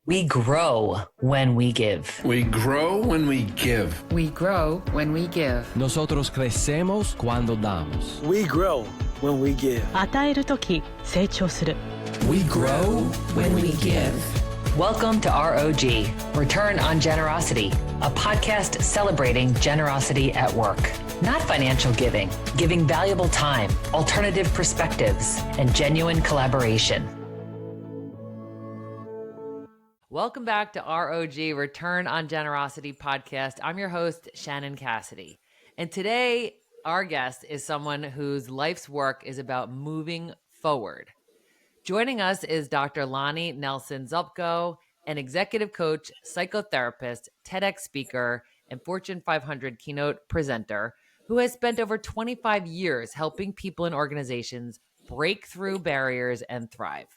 We grow when we give. We grow when we give. We grow when we give. Nosotros crecemos cuando damos. We grow when we give. 与えるとき成長する。 We grow when we give. Welcome to R.O.G, Return on Generosity, a podcast celebrating generosity at work. Not financial giving, giving valuable time, alternative perspectives, and genuine collaboration. Welcome back to R.O.G, Return on Generosity podcast. I'm your host, Shannon Cassidy. And today, our guest is someone whose life's work is about moving forward. Joining us is Dr. Lani Nelson-Zlupko, an executive coach, psychotherapist, TEDx speaker, and Fortune 500 keynote presenter who has spent over 25 years helping people and organizations break through barriers and thrive.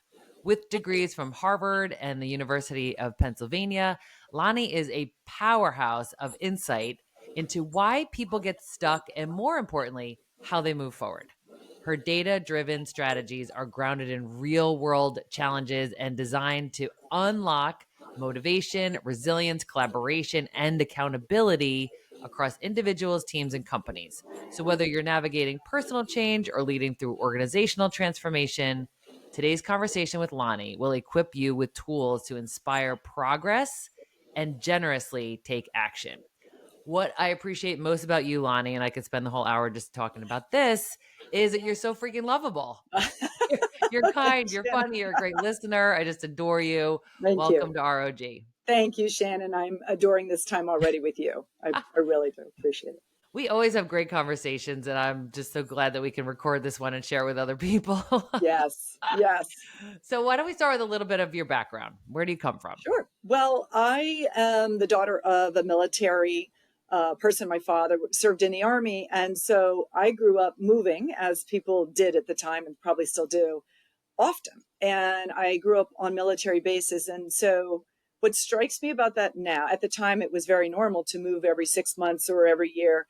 With degrees from Harvard and the University of Pennsylvania, Lani is a powerhouse of insight into why people get stuck and, more importantly, how they move forward. Her data-driven strategies are grounded in real-world challenges and designed to unlock motivation, resilience, collaboration, and accountability across individuals, teams, and companies. So whether you're navigating personal change or leading through organizational transformation, today's conversation with Lani will equip you with tools to inspire progress and generously take action. What I appreciate most about you, Lani, and I could spend the whole hour just talking about this, is that you're so freaking lovable. You're kind, you're funny, you're a great listener. I just adore you. Welcome to R.O.G. Thank you, Shannon. I'm adoring this time already with you. I really do appreciate it. We always have great conversations, and I'm just so glad that we can record this one and share it with other people. Yes. So why don't we start with a little bit of your background? Where do you come from? Sure. Well, I am the daughter of a military person. My father served in the Army. And so I grew up moving, as people did at the time and probably still do, often. And I grew up on military bases. And so what strikes me about that now, at the time, it was very normal to move every 6 months or every year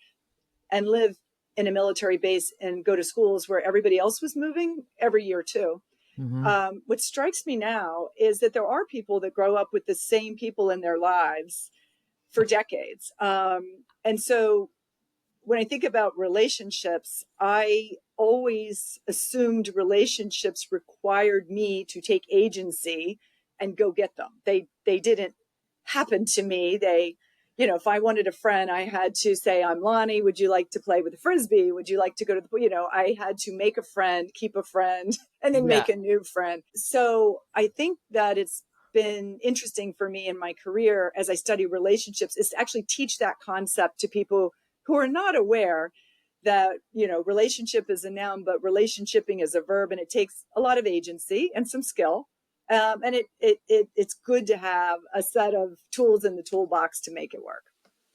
and live in a military base and go to schools where everybody else was moving every year too. Mm-hmm. What strikes me now is that there are people that grow up with the same people in their lives for decades. And so when I think about relationships, I always assumed relationships required me to take agency and go get them. They didn't happen to me. If I wanted a friend, I had to say, I'm Lani. Would you like to play with a Frisbee? Would you like to go to I had to make a friend, keep a friend, and then make a new friend. So I think that it's been interesting for me in my career as I study relationships is to actually teach that concept to people who are not aware that, relationship is a noun, but relationshiping is a verb, and it takes a lot of agency and some skill. And it's good to have a set of tools in the toolbox to make it work.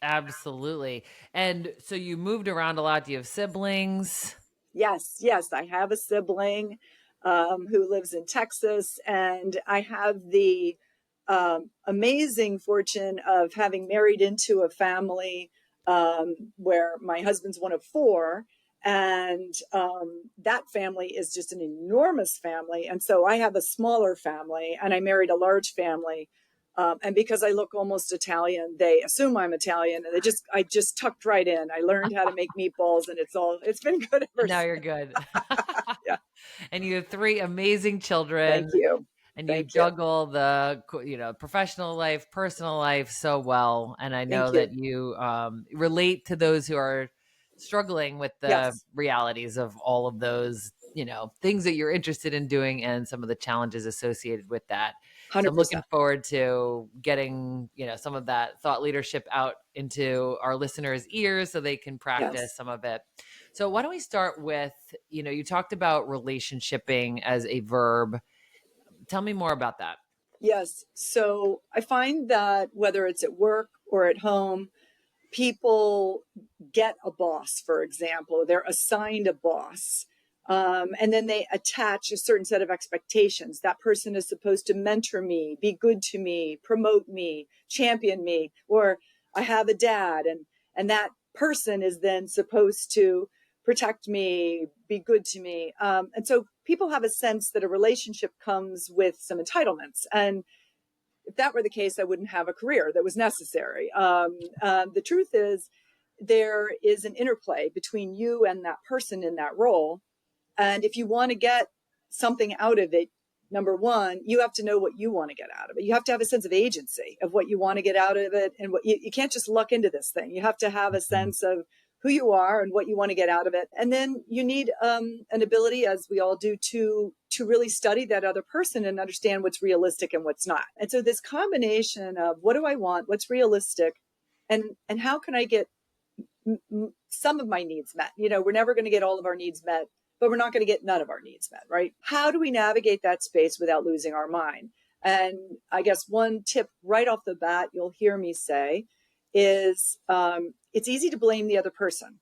Absolutely. And so you moved around a lot. Do you have siblings? Yes. I have a sibling who lives in Texas, and I have the amazing fortune of having married into a family where my husband's one of four. And that family is just an enormous family. And so I have a smaller family, and I married a large family. And because I look almost Italian, they assume I'm Italian, and I just tucked right in. I learned how to make meatballs, and it's been good ever Now since. you're good. Yeah. And you have three amazing children. Thank you. And you juggle the, professional life, personal life so well. And I know that you relate to those who are struggling with the realities of all of those, things that you're interested in doing and some of the challenges associated with that. 100%. So I'm looking forward to getting, some of that thought leadership out into our listeners' ears so they can practice some of it. So why don't we start with, you talked about relationshiping as a verb. Tell me more about that. Yes. So I find that whether it's at work or at home, people get a boss, for example. They're assigned a boss. And then they attach a certain set of expectations. That person is supposed to mentor me, be good to me, promote me, champion me, or I have a dad, and that person is then supposed to protect me, be good to me. And so people have a sense that a relationship comes with some entitlements. And if that were the case, I wouldn't have a career that was necessary. The truth is, there is an interplay between you and that person in that role. And if you want to get something out of it, number one, you have to know what you want to get out of it. You have to have a sense of agency of what you want to get out of it. And what you can't just luck into this thing. You have to have a sense of who you are and what you want to get out of it. And then you need an ability, as we all do, to really study that other person and understand what's realistic and what's not. And so this combination of what do I want, what's realistic, and how can I get some of my needs met? We're never going to get all of our needs met, but we're not going to get none of our needs met, right? How do we navigate that space without losing our mind? And I guess one tip right off the bat, you'll hear me say is it's easy to blame the other person.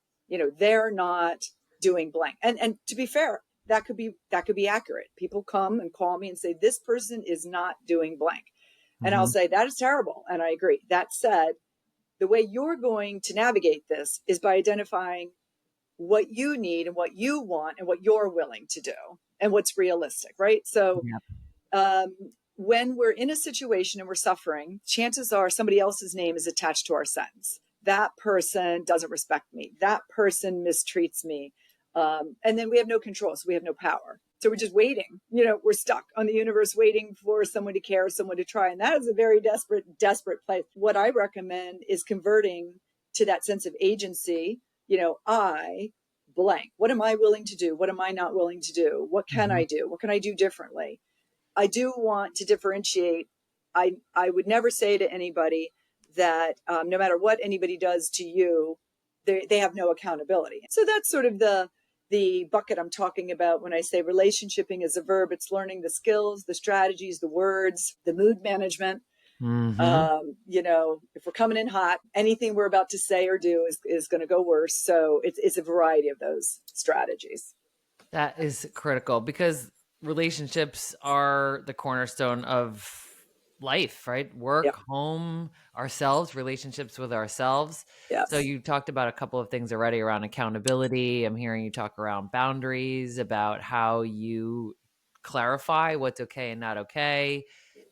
They're not doing blank. And to be fair, that could be accurate. People come and call me and say, this person is not doing blank. And I'll say, that is terrible. And I agree. That said, the way you're going to navigate this is by identifying what you need and what you want and what you're willing to do and what's realistic, right? So when we're in a situation and we're suffering, chances are somebody else's name is attached to our sentence. That person doesn't respect me. That person mistreats me. And then we have no control, so we have no power. So we're just waiting. We're stuck on the universe waiting for someone to care, someone to try. And that is a very desperate place. What I recommend is converting to that sense of agency. I blank. What am I willing to do? What am I not willing to do? What can I do? What can I do differently? I do want to differentiate. I would never say to anybody that no matter what anybody does to you, they have no accountability. So that's sort of the bucket I'm talking about when I say relationshiping is a verb. It's learning the skills, the strategies, the words, the mood management. If we're coming in hot, anything we're about to say or do is going to go worse. So it's a variety of those strategies. That is critical because relationships are the cornerstone of life, right? Work, home, ourselves, relationships with ourselves. Yes. So you talked about a couple of things already around accountability. I'm hearing you talk around boundaries, about how you clarify what's okay and not okay.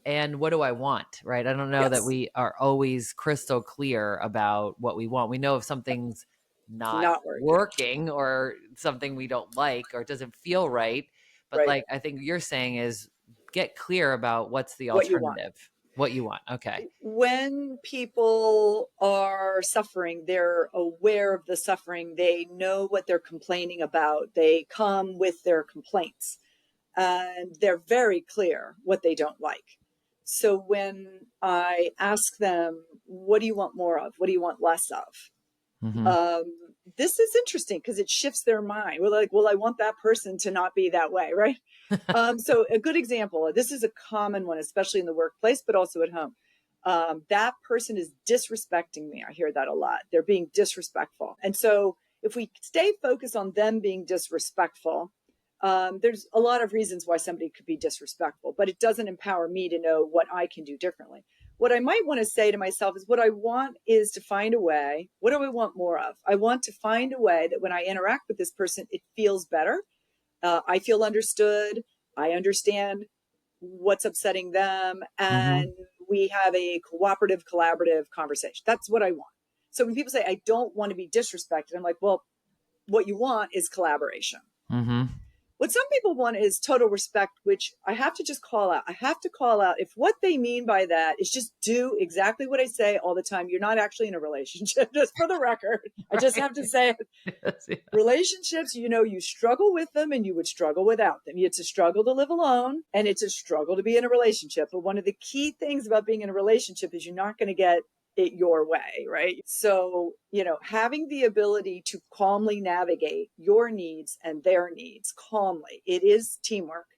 And what do I want, right? I don't know that we are always crystal clear about what we want. We know if something's not working or something we don't like or it doesn't feel right. But like I think you're saying is get clear about what's the alternative, what you want. Okay. When people are suffering, they're aware of the suffering. They know what they're complaining about. They come with their complaints and they're very clear what they don't like. So when I ask them, what do you want more of? What do you want less of? This is interesting because it shifts their mind. We're like, well, I want that person to not be that way, right? So a good example, this is a common one, especially in the workplace, but also at home. That person is disrespecting me. I hear that a lot. They're being disrespectful. And so if we stay focused on them being disrespectful, there's a lot of reasons why somebody could be disrespectful, but it doesn't empower me to know what I can do differently. What I might want to say to myself is what I want is to find a way. What do I want more of? I want to find a way that when I interact with this person, it feels better. I feel understood. I understand what's upsetting them. And we have a cooperative, collaborative conversation. That's what I want. So when people say, I don't want to be disrespected, I'm like, well, what you want is collaboration. What some people want is total respect, which I have to just call out. I have to call out if what they mean by that is just do exactly what I say all the time. You're not actually in a relationship, just for the record. I just have to say it. Relationships, you struggle with them and you would struggle without them. It's a struggle to live alone and it's a struggle to be in a relationship. But one of the key things about being in a relationship is you're not going to get it your way, right? So, having the ability to calmly navigate your needs and their needs calmly, it is teamwork,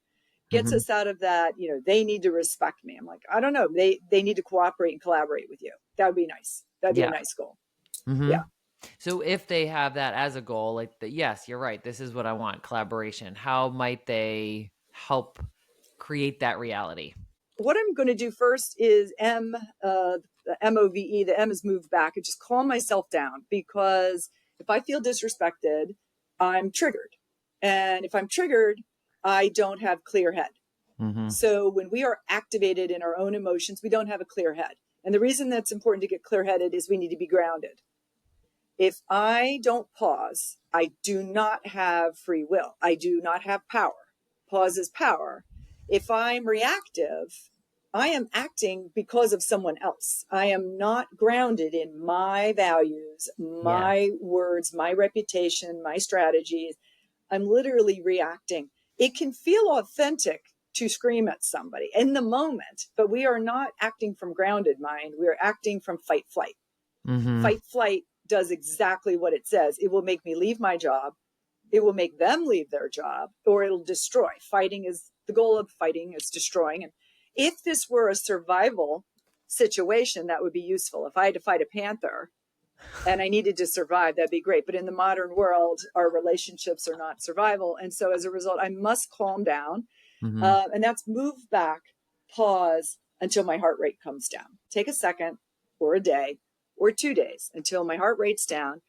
gets us out of that, they need to respect me. I'm like, I don't know. They need to cooperate and collaborate with you. That would be nice. That'd be a nice goal. Yeah. So if they have that as a goal, like yes, you're right. This is what I want, collaboration. How might they help create that reality? What I'm going to do first is the MOVE, the M is moved back, and just calm myself down, because if I feel disrespected, I'm triggered. And if I'm triggered, I don't have clear head. So when we are activated in our own emotions, we don't have a clear head. And the reason that's important to get clear-headed is we need to be grounded. If I don't pause, I do not have free will. I do not have power. Pause is power. If I'm reactive, I am acting because of someone else. I am not grounded in my values, my words, my reputation, my strategies. I'm literally reacting. It can feel authentic to scream at somebody in the moment, but we are not acting from grounded mind. We are acting from fight flight. Fight flight does exactly what it says. It will make me leave my job. It will make them leave their job, or it'll destroy. Fighting is the goal of fighting is destroying. And if this were a survival situation, that would be useful. If I had to fight a panther and I needed to survive, that'd be great. But in the modern world, our relationships are not survival. And so as a result, I must calm down. And that's move back, pause until my heart rate comes down. Take a second or a day or 2 days until my heart rate's down.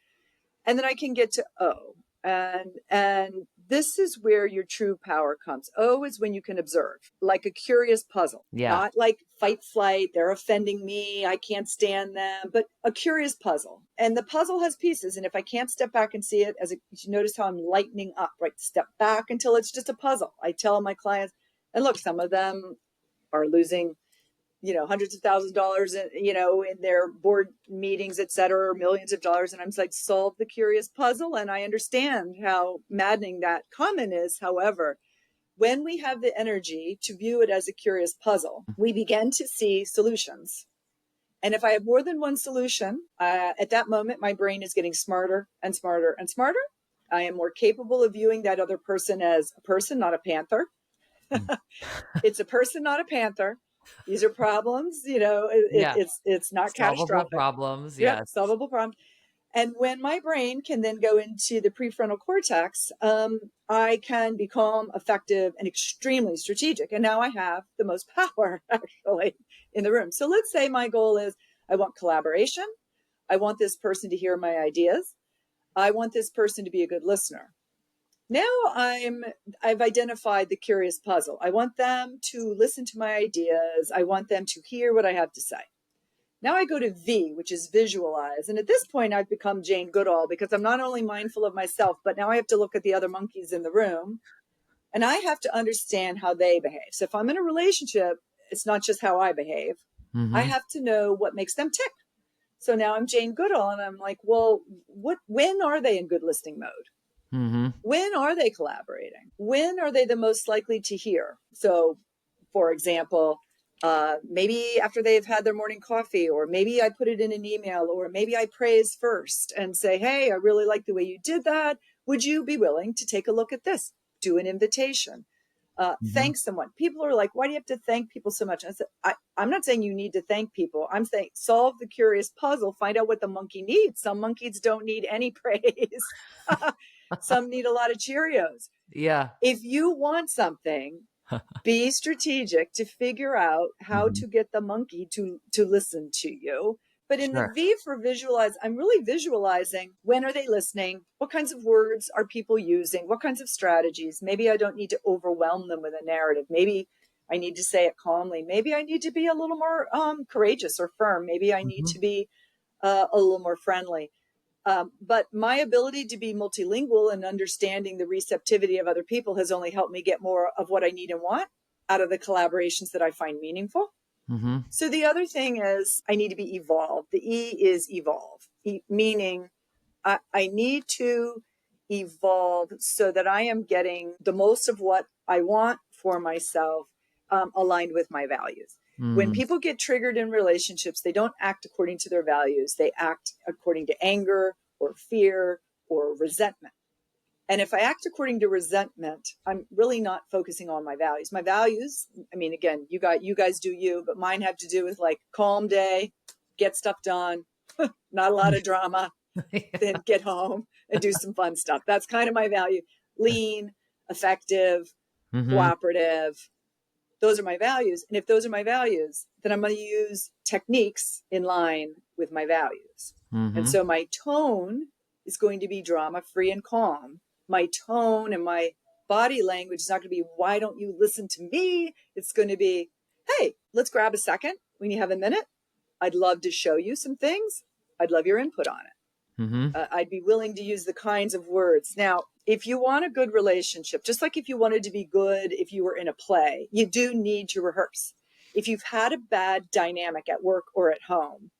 And then I can get to O. And this is where your true power comes. O is when you can observe, like a curious puzzle, not like fight, flight. They're offending me. I can't stand them, but a curious puzzle. And the puzzle has pieces. And if I can't step back and see it, you notice how I'm lightening up, right? Step back until it's just a puzzle. I tell my clients, and look, some of them are losing hundreds of thousands of dollars, in their board meetings, et cetera, or millions of dollars. And I'm like, solve the curious puzzle. And I understand how maddening that comment is. However, when we have the energy to view it as a curious puzzle, we begin to see solutions. And if I have more than one solution, at that moment, my brain is getting smarter and smarter and smarter. I am more capable of viewing that other person as a person, not a panther. It's a person, not a panther. These are problems, it's not Solvable catastrophic. problems. Yep, Yes. solvable problems. And when my brain can then go into the prefrontal cortex, I can be calm, effective, and extremely strategic. And now I have the most power actually in the room. So let's say my goal is I want collaboration. I want this person to hear my ideas. I want this person to be a good listener. Now I've identified the curious puzzle. I want them to listen to my ideas. I want them to hear what I have to say. Now I go to V, which is visualize. And at this point, I've become Jane Goodall because I'm not only mindful of myself, but now I have to look at the other monkeys in the room and I have to understand how they behave. So if I'm in a relationship, it's not just how I behave. I have to know what makes them tick. So now I'm Jane Goodall and I'm like, well, when are they in good listening mode? When are they collaborating? When are they the most likely to hear? So, for example, maybe after they've had their morning coffee, or maybe I put it in an email, or maybe I praise first and say, hey, I really like the way you did that. Would you be willing to take a look at this? Do an invitation. Thank someone. People are like, why do you have to thank people so much? I said, I'm not saying you need to thank people. I'm saying solve the curious puzzle, find out what the monkey needs. Some monkeys don't need any praise. Some need a lot of Cheerios. Yeah. If you want something, be strategic to figure out how to get the monkey to listen to you. But in the V for visualize, I'm really visualizing when are they listening? What kinds of words are people using? What kinds of strategies? Maybe I don't need to overwhelm them with a narrative. Maybe I need to say it calmly. Maybe I need to be a little more courageous or firm. Maybe I need to be a little more friendly. But my ability to be multilingual and understanding the receptivity of other people has only helped me get more of what I need and want out of the collaborations that I find meaningful. So the other thing is I need to be evolved. The E is evolve, meaning I need to evolve so that I am getting the most of what I want for myself aligned with my values. When people get triggered in relationships, they don't act according to their values. They act according to anger or fear or resentment. And if I act according to resentment, I'm really not focusing on my values. My values, I mean, again, you guys do you, but mine have to do with like calm day, get stuff done, not a lot of drama, then get home and do some fun stuff. That's kind of my value. Lean, effective, cooperative. Those are my values. And if those are my values, then I'm going to use techniques in line with my values. And so my tone is going to be drama free and calm. My tone and my body language is not going to be, why don't you listen to me? It's going to be, hey, let's grab a second when you have a minute. I'd love to show you some things. I'd love your input on it. Mm-hmm. I'd be willing to use the kinds of words. Now, if you want a good relationship, just like if you wanted to be good, if you were in a play, you do need to rehearse. If you've had a bad dynamic at work or at home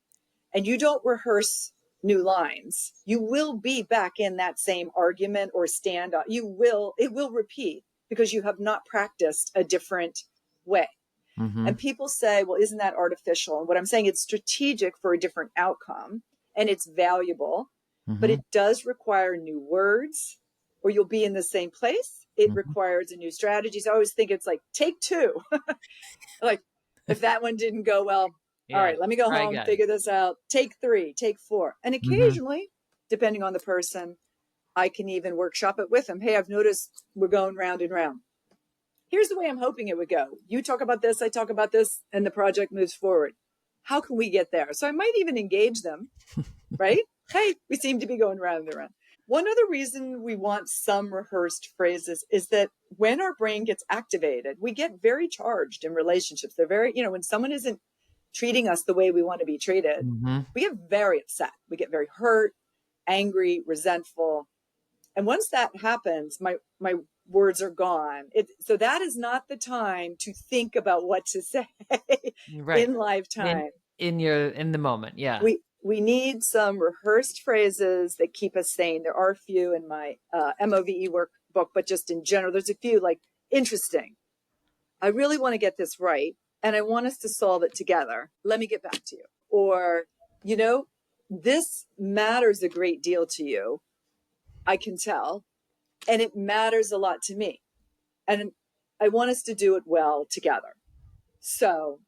and you don't rehearse new lines, you will be back in that same argument or standoff. It will repeat because you have not practiced a different way. Mm-hmm. And people say, well, isn't that artificial? And what I'm saying, it's strategic for a different outcome and it's valuable, but it does require new words or you'll be in the same place. It requires a new strategy. So I always think it's like, take two. Like if that one didn't go well, all right, let me go home, figure this out. Take 3, take 4. And occasionally, depending on the person, I can even workshop it with them. Hey, I've noticed we're going round and round. Here's the way I'm hoping it would go. You talk about this, I talk about this, and the project moves forward. How can we get there? So I might even engage them, right? Hey, we seem to be going round and round. One other reason we want some rehearsed phrases is that when our brain gets activated, we get very charged in relationships. They're very, when someone isn't treating us the way we want to be treated, we get very upset. We get very hurt, angry, resentful. And once that happens, my words are gone. So that is not the time to think about what to say in lifetime. In the moment. Yeah. We need some rehearsed phrases that keep us sane. There are a few in my MOVE workbook, but just in general, there's a few like interesting. I really want to get this right. And I want us to solve it together. Let me get back to you. Or, this matters a great deal to you. I can tell. And it matters a lot to me. And I want us to do it well together. So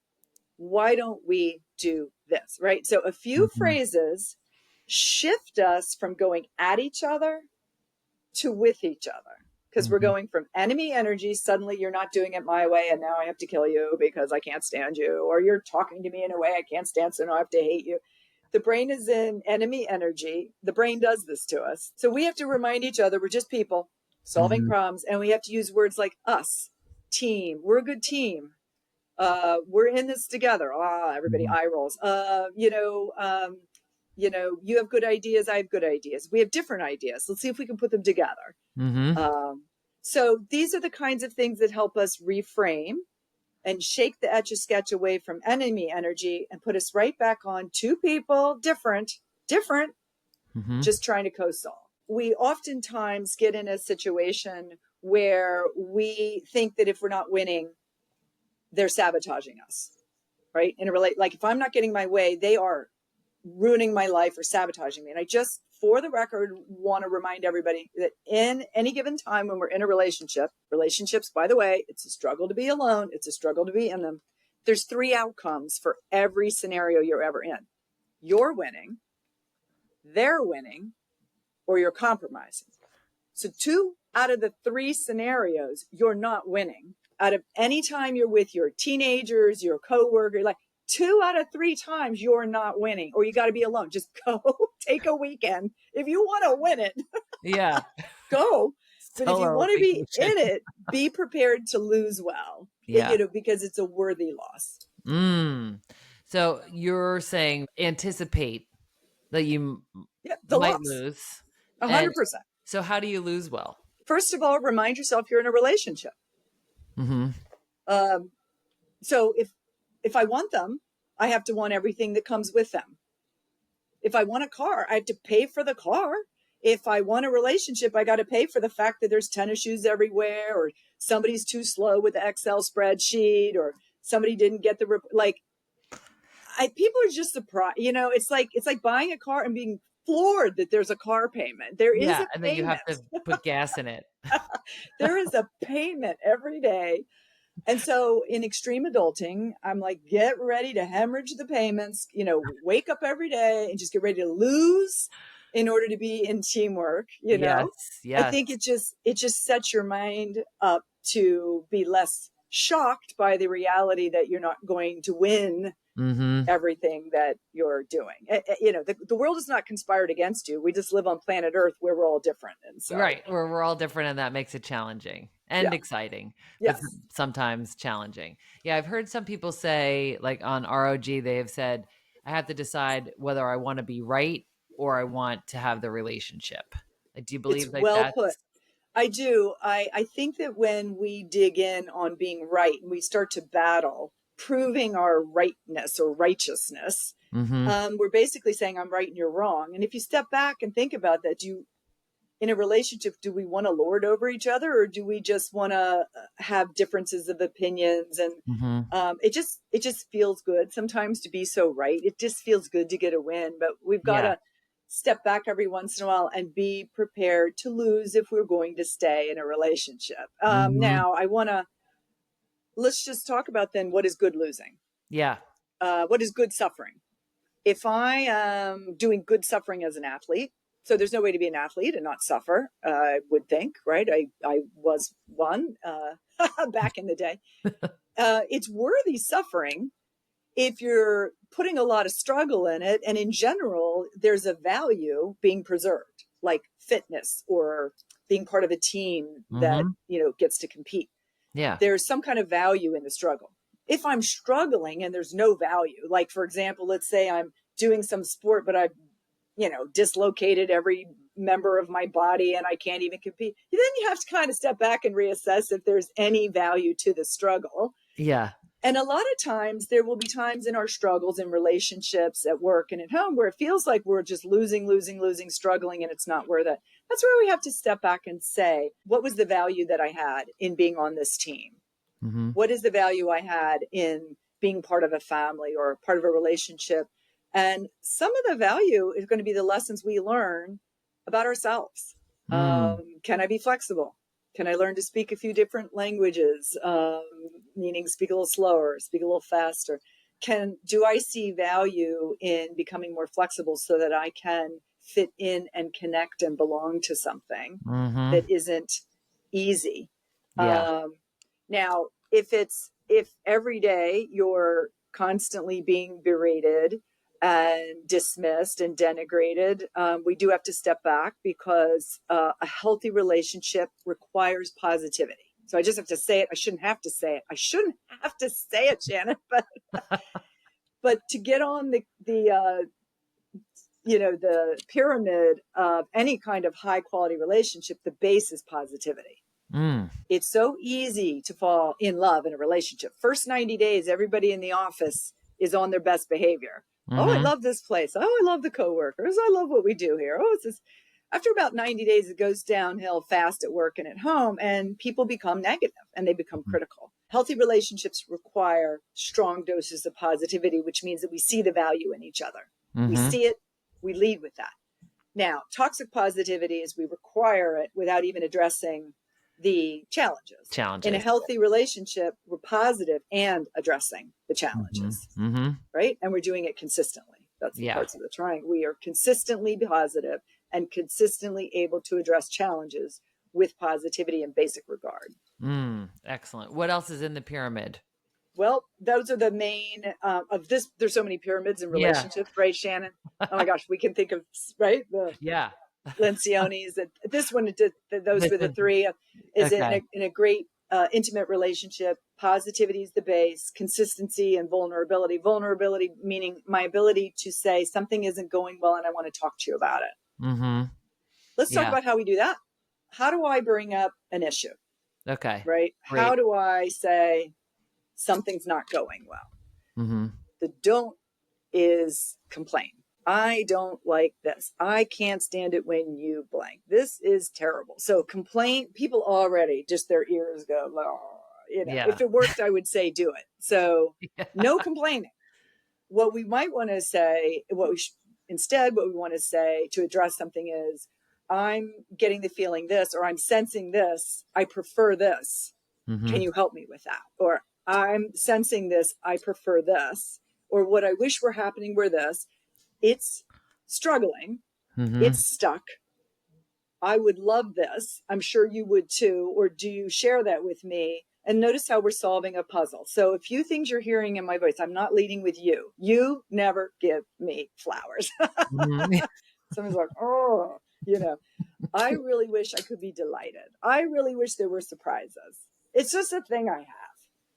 why don't we do this, right? So a few phrases shift us from going at each other to with each other. Because we're going from enemy energy, suddenly you're not doing it my way, and now I have to kill you because I can't stand you. Or you're talking to me in a way I can't stand, so now I have to hate you. The brain is in enemy energy. The brain does this to us. So we have to remind each other we're just people solving problems, and we have to use words like us, team. We're a good team. We're in this together. Everybody eye rolls. You have good ideas. I have good ideas. We have different ideas. Let's see if we can put them together. So these are the kinds of things that help us reframe and shake the etch-a-sketch away from enemy energy and put us right back on two people, different, just trying to co-solve. We oftentimes get in a situation where we think that if we're not winning, they're sabotaging us, right? Like if I'm not getting my way, they are ruining my life or sabotaging me. And I just, for the record, want to remind everybody that in any given time when we're in a relationships, by the way, it's a struggle to be alone. It's a struggle to be in them. There's 3 outcomes for every scenario you're ever in. You're winning, they're winning, or you're compromising. So 2 out of the 3 scenarios, you're not winning. Out of any time you're with your teenagers, your coworker, like 2 out of 3 times you're not winning, or you got to be alone. Just go take a weekend. If you want to win it, go. But if you want to be in it, be prepared to lose well, because it's a worthy loss. So you're saying anticipate that you might lose. 100%. So how do you lose well? First of all, remind yourself you're in a relationship. So if I want them, I have to want everything that comes with them. If I want a car, I have to pay for the car. If I want a relationship, I got to pay for the fact that there's tennis shoes everywhere, or somebody's too slow with the Excel spreadsheet, or somebody didn't get the, people are just surprised. It's like buying a car and being floored that there's a car payment. There is a payment. And then you have to put gas in it. There is a payment every day. And so in extreme adulting, I'm like, get ready to hemorrhage the payments, wake up every day and just get ready to lose in order to be in teamwork, Yes. I think it just sets your mind up to be less shocked by the reality that you're not going to win Mm-hmm. everything that you're doing. The world is not conspired against you. We just live on planet Earth where we're all different. And so, Right. We're all different, and that makes it challenging and yeah, exciting, but yes, sometimes challenging. Yeah. I've heard some people say, like on R.O.G, they have said, I have to decide whether I want to be right or I want to have the relationship. Like, do you it's believe like well put. that's, I do. I think that when we dig in on being right and we start to battle proving our rightness or righteousness, mm-hmm. we're basically saying I'm right and you're wrong. And if you step back and think about that, in a relationship, do we want to lord over each other, or do we just want to have differences of opinions? And Mm-hmm. it just feels good sometimes to be so right. It just feels good to get a win, but we've got Yeah. to step back every once in a while and be prepared to lose if we're going to stay in a relationship. Mm-hmm. Now, let's just talk about then what is good losing. Yeah. What is good suffering? If I am doing good suffering as an athlete, so there's no way to be an athlete and not suffer, I would think, right? I was one back in the day. It's worthy suffering if you're putting a lot of struggle in it. And in general, there's a value being preserved, like fitness or being part of a team that, Mm-hmm. gets to compete. Yeah. There's some kind of value in the struggle. If I'm struggling and there's no value, like, for example, let's say I'm doing some sport, but I've, dislocated every member of my body and I can't even compete, then you have to kind of step back and reassess if there's any value to the struggle. Yeah. And a lot of times there will be times in our struggles in relationships, at work and at home, where it feels like we're just losing, struggling, and it's not worth it. That's where we have to step back and say, what was the value that I had in being on this team? Mm-hmm. What is the value I had in being part of a family or part of a relationship? And some of the value is going to be the lessons we learn about ourselves. Mm. Can I be flexible? Can I learn to speak a few different languages? Meaning speak a little slower, speak a little faster. Do I see value in becoming more flexible so that I can fit in and connect and belong to something Mm-hmm. that isn't easy? Yeah. Now, if every day you're constantly being berated and dismissed and denigrated, we do have to step back, because a healthy relationship requires positivity. So I just have to say it. I shouldn't have to say it. I shouldn't have to say it, Shannon. But to get on the pyramid of any kind of high quality relationship, the base is positivity. Mm. It's so easy to fall in love in a relationship. First 90 days, everybody in the office is on their best behavior. Oh, I Mm-hmm. love this place. Oh, I love the coworkers. I love what we do here. Oh, it's this. After about 90 days, it goes downhill fast at work and at home, and people become negative and they become critical. Healthy relationships require strong doses of positivity, which means that we see the value in each other. Mm-hmm. We see it, we lead with that. Now, toxic positivity is we require it without even addressing the challenges. In a healthy relationship, we're positive and addressing the challenges, Mm-hmm. right? And we're doing it consistently. That's the parts of the triangle. We are consistently positive and consistently able to address challenges with positivity and basic regard. Excellent. What else is in the pyramid? Well, those are the main of this. There's so many pyramids in Yeah. relationships, right, Shannon? Oh my gosh, we can think of, right, the Yeah. Lencioni's. This one, those were the three. Is Okay. in a great intimate relationship, positivity is the base, consistency and vulnerability. Vulnerability meaning my ability to say something isn't going well and I want to talk to you about it. Mm-hmm. Let's talk Yeah. about how we do that. How do I bring up an issue? Okay. Right? Great. How do I say something's not going well? Mm-hmm. The don't is complain. I don't like this. I can't stand it when you blank. This is terrible. So complain, people already just their ears go, oh, Yeah. If it worked, I would say do it. So no complaining. What we might want to say, instead, what we want to say to address something is, I'm getting the feeling this, or I'm sensing this. I prefer this. Mm-hmm. Can you help me with that? Or I'm sensing this. I prefer this. Or what I wish were happening were this. It's struggling. Mm-hmm. It's stuck. I would love this. I'm sure you would too. Or do you share that with me? And notice how we're solving a puzzle. So a few things you're hearing in my voice. I'm not leading with you. You never give me flowers. Mhm. Someone's like, oh, you know, I really wish I could be delighted. I really wish there were surprises. It's just a thing I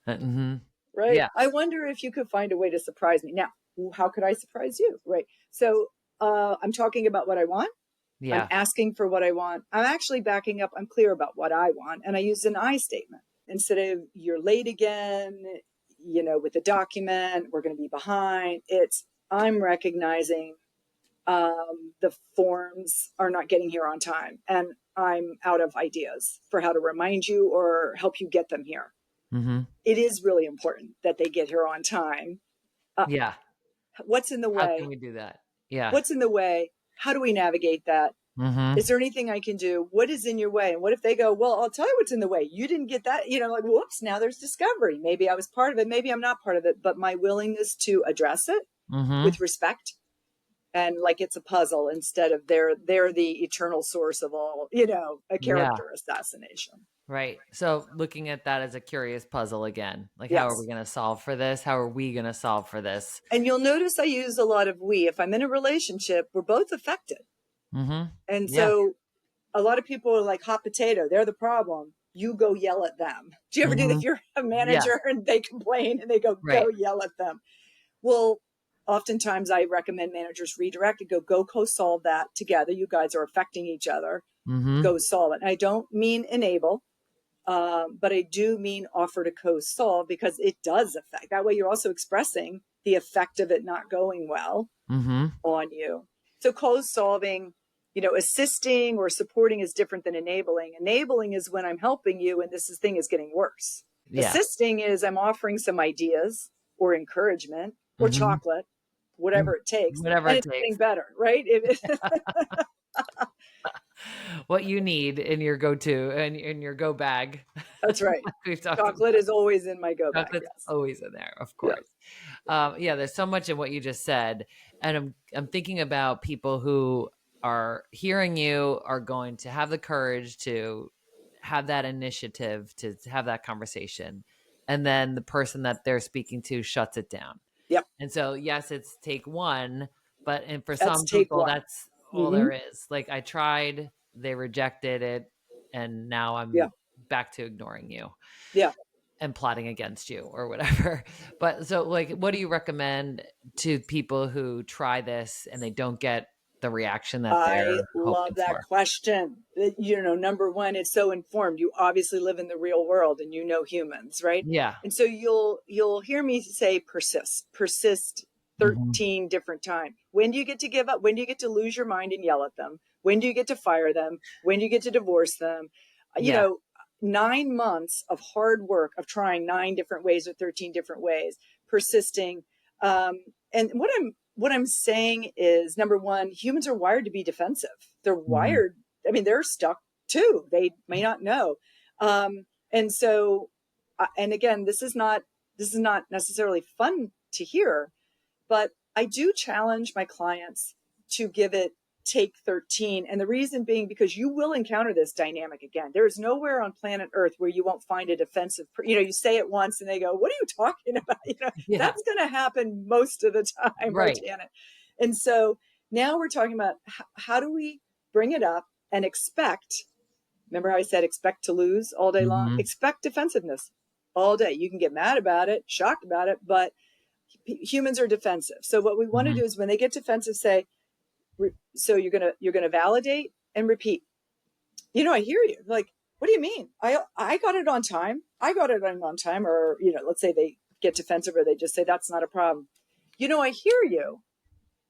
have, Mhm. right? Yeah. I wonder if you could find a way to surprise me. Now, how could I surprise you, right? So I'm talking about what I want. I'm Yeah. asking for what I want. I'm actually backing up. I'm clear about what I want. And I use an I statement instead of you're late again, with the document, we're going to be behind. It's I'm recognizing the forms are not getting here on time and I'm out of ideas for how to remind you or help you get them here. Mhm. It is really important that they get here on time. Yeah. What's in the How can way? we do that? Yeah. What's in the way? How do we navigate that? Mhm. Is there anything I can do? What is in your way? And what if they go, well, I'll tell you what's in the way. You didn't get that, like, whoops, now there's discovery. Maybe I was part of it. Maybe I'm not part of it, but my willingness to address it Mhm. with respect and like it's a puzzle instead of they're the eternal source of all, a Yeah. character assassination. Right. So looking at that as a curious puzzle again, like how are we Yes. going to solve for this? How are we going to solve for this? And you'll notice I use a lot of we. If I'm in a relationship, we're both affected. Mhm. And Yeah. so a lot of people are like hot potato. They're the problem. You go yell at them. Do you ever do that? Mhm. If you're a Yeah. manager and they complain and they go Right. yell at them. Well, oftentimes I recommend managers redirect and go co-solve that together. You guys are affecting each other. Mhm. Go solve it. And I don't mean enable, but I do mean offer to co-solve because it does affect. That way you're also expressing the effect of it not going well Mhm. on you. So co-solving, assisting or supporting is different than enabling. Enabling is when I'm helping you and thing is getting worse. Yeah. Assisting is I'm offering some ideas or encouragement or Mhm. chocolate, whatever it takes. Whatever And it it's takes. getting better, right? What you need in your go-to and in your go bag. That's right. We've talked Chocolate about is always in my go bag. chocolate's Yes. always in there, of Yes. course. Yeah, there's so much in what you just said, and I'm thinking about people who are hearing you are going to have the courage to have that initiative to have that conversation, and then the person that they're speaking to shuts it down. Yep. And so, yes, it's take one, and for That's some take people, one. that's all Mm-hmm. there is. Like I tried, they rejected it, and now Yeah. I'm back to ignoring you Yeah. and plotting against you or whatever. But so like what do you recommend to people who try this and they don't get the reaction that I they're hoping love that for? question. Number one, it's so informed. You obviously live in the real world and you know humans, right? Yeah. And so you'll hear me say persist Mhm. 13 different times. When do you get to give up? When do you get to lose your mind and yell at them? When do you get to fire them? When do you get to divorce them? Yeah. 9 months of hard work of trying 9 different ways or 13 different ways, persisting. And what I'm saying is, number one, humans are wired to be defensive. They're Mhm. wired. I mean, they're stuck too. They may not know. And so, and again, this is not necessarily fun to hear, but I do challenge my clients to give it take 13. And the reason being, because you will encounter this dynamic again. There is nowhere on planet Earth where you won't find a defensive, you say it once and they go, what are you talking about? Yeah. That's going to happen most of the time, right, Right. Janet? And so now we're talking about how do we bring it up and expect, remember how I said expect to lose all day long? Mhm. Expect defensiveness all day. You can get mad about it, shocked about it, but humans are defensive. So what we want to Mhm. do is when they get defensive, say, so you're gonna validate and repeat. I hear you. Like, what do you mean? I got it on time. I got it on time. Or let's say they get defensive or they just say that's not a problem. I hear you.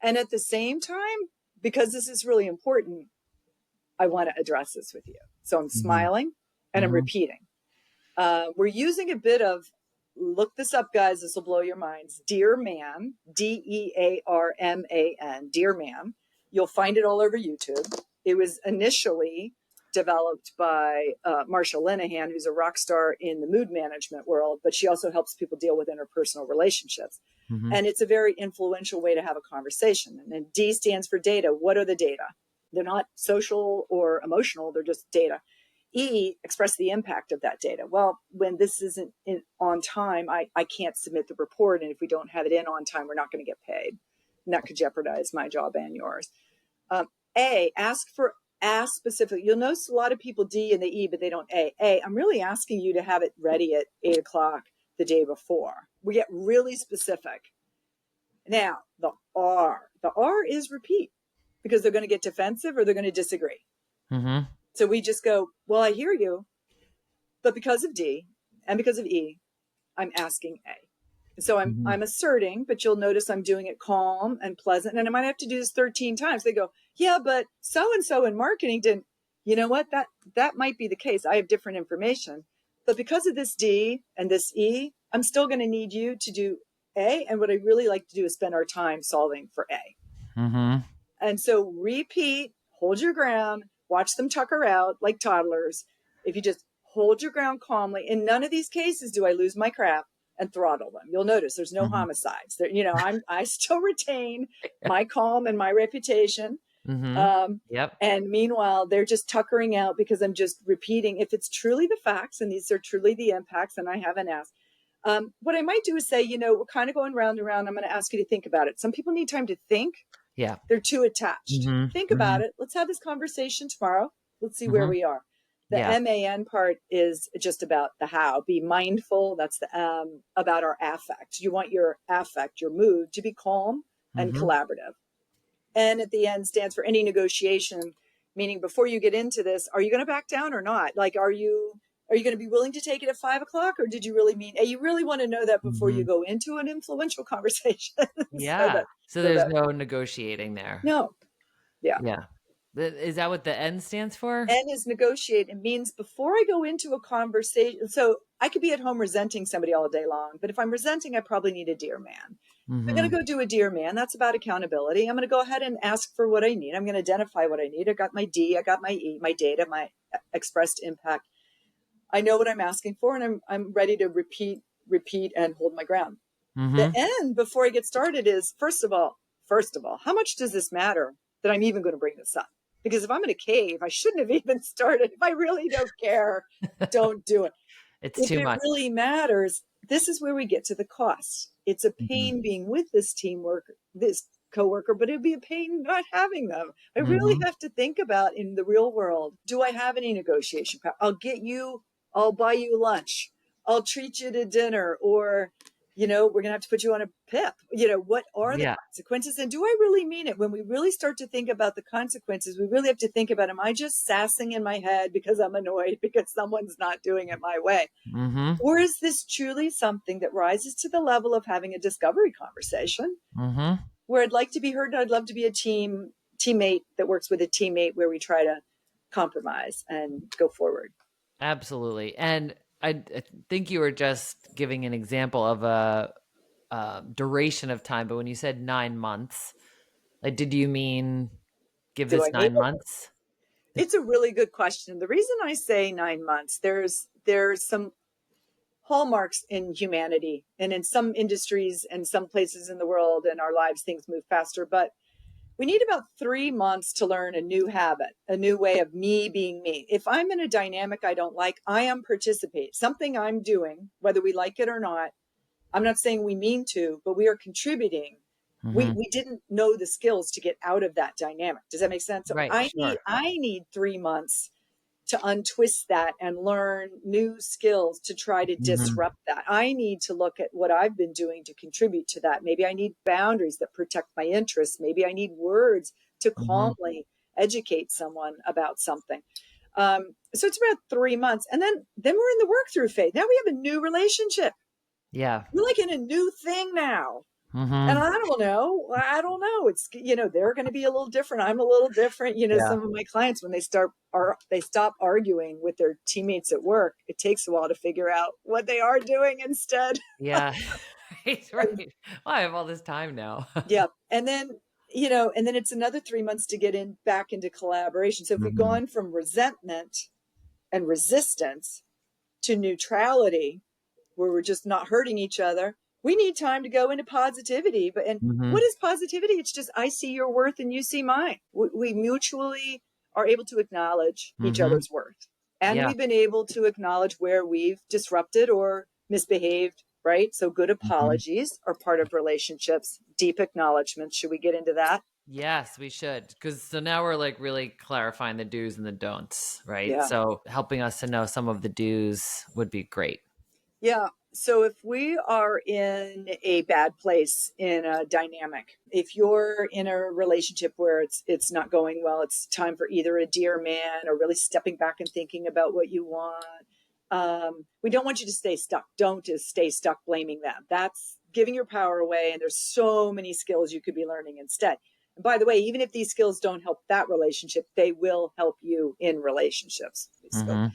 And at the same time, because this is really important, I want to address this with you. So I'm Mhm. smiling and I'm Mhm. repeating. We're using a bit of, look this up, guys. This will blow your minds. Dear Man, DEARMAN, Dear Man. You'll find it all over YouTube. It was initially developed by Marsha Linehan, who's a rock star in the mood management world, but she also helps people deal with interpersonal relationships. Mhm. And it's a very influential way to have a conversation. And then D stands for data. What are the data? They're not social or emotional. They're just data. E, express the impact of that data. Well, when this isn't on time, I can't submit the report. And if we don't have it in on time, we're not going to get paid. And that could jeopardize my job and yours. A, ask specific. You'll notice a lot of people D and the E, but they don't A. A, I'm really asking you to have it ready at 8 o'clock the day before. We get really specific. Now, the R is repeat, because they're going to get defensive or they're going to disagree. Mm-hmm. So we just go, well, I hear you, but because of D and because of E, I'm asking A. So I'm asserting, but you'll notice I'm doing it calm and pleasant. And I might have to do this 13 times. They go, yeah, but so-and-so in marketing didn't. You know what? That might be the case. I have different information. But because of this D and this E, I'm still going to need you to do A. And what I really like to do is spend our time solving for A. Mm-hmm. And so repeat, hold your ground, watch them tucker out like toddlers. If you just hold your ground calmly, in none of these cases do I lose my crap and throttle them. You'll notice there's no homicides. There, I still retain my calm and my reputation. Yep. And meanwhile, they're just tuckering out because I'm just repeating. If it's truly the facts and these are truly the impacts, and I haven't asked, what I might do is say, we're kind of going round and round. I'm going to ask you to think about it. Some people need time to think. Yeah. They're too attached. Think about it. Let's have this conversation tomorrow. Let's see where we are. The MAN part is just about the how. Be mindful. That's the about our affect. You want your affect, your mood, to be calm and collaborative. And at the end stands for any negotiation, meaning before you get into this, are you going to back down or not? Like, are you going to be willing to take it at 5 o'clock, or did you really mean? You really want to know that before you go into an influential conversation. Yeah. So there's no negotiating there. No. Yeah. Yeah. Is that what the N stands for? N is negotiate. It means before I go into a conversation. So I could be at home resenting somebody all day long, but if I'm resenting, I probably need a dear man. I'm going to go do a dear man. That's about accountability. I'm going to go ahead and ask for what I need. I'm going to identify what I need. I got my D, I got my E, my data, my expressed impact. I know what I'm asking for, and I'm ready to repeat and hold my ground. The N before I get started is, first of all, how much does this matter that I'm even going to bring this up? Because if I'm in a cave, I shouldn't have even started. If I really don't care, don't do it. It's too much. If it really matters, this is where we get to the cost. It's a pain being with this coworker, but it'd be a pain not having them. I really have to think about, in the real world, do I have any negotiation power? I'll buy you lunch. I'll treat you to dinner, or, we're going to have to put you on a PIP. What are the consequences? And do I really mean it? When we really start to think about the consequences, we really have to think about, am I just sassing in my head because I'm annoyed because someone's not doing it my way? Or is this truly something that rises to the level of having a discovery conversation where I'd like to be heard? I'd love to be a teammate that works with a teammate where we try to compromise and go forward. Absolutely. And I think you were just giving an example of a duration of time, but when you said 9 months, did you mean give this 9 months? It's a really good question. The reason I say 9 months, there's some hallmarks in humanity and in some industries and some places in the world and our lives, things move faster, but we need about 3 months to learn a new habit, a new way of me being me. If I'm in a dynamic I don't like, I am participate. Something I'm doing, whether we like it or not. I'm not saying we mean to, but we are contributing. We didn't know the skills to get out of that dynamic. Does that make sense? So Right, I need 3 months to untwist that and learn new skills to try to disrupt that. I need to look at what I've been doing to contribute to that. Maybe I need boundaries that protect my interests. Maybe I need words to calmly educate someone about something. So it's about 3 months. And then we're in the work through phase. Now we have a new relationship. Yeah. We're like in a new thing now. And I don't know. It's, they're going to be a little different. I'm a little different. Some of my clients, when they stop arguing with their teammates at work, it takes a while to figure out what they are doing instead. Yeah. Right. Well, I have all this time now. Yeah. And then, and then it's another 3 months to get back into collaboration. So if we've gone from resentment and resistance to neutrality, where we're just not hurting each other, we need time to go into positivity. What is positivity? It's just, I see your worth and you see mine. We mutually are able to acknowledge each other's worth. And Yeah. we've been able to acknowledge where we've disrupted or misbehaved, right? So good apologies are part of relationships, deep acknowledgments. Should we get into that? Yes, we should. Because so now we're like really clarifying the do's and the don'ts, right? Yeah. So helping us to know some of the do's would be great. Yeah. So if we are in a bad place in a dynamic, if you're in a relationship where it's not going well, it's time for either a dear man or really stepping back and thinking about what you want. We don't want you to stay stuck. Don't just stay stuck blaming them. That's giving your power away. And there's so many skills you could be learning instead. And by the way, even if these skills don't help that relationship, they will help you in relationships. Mm-hmm.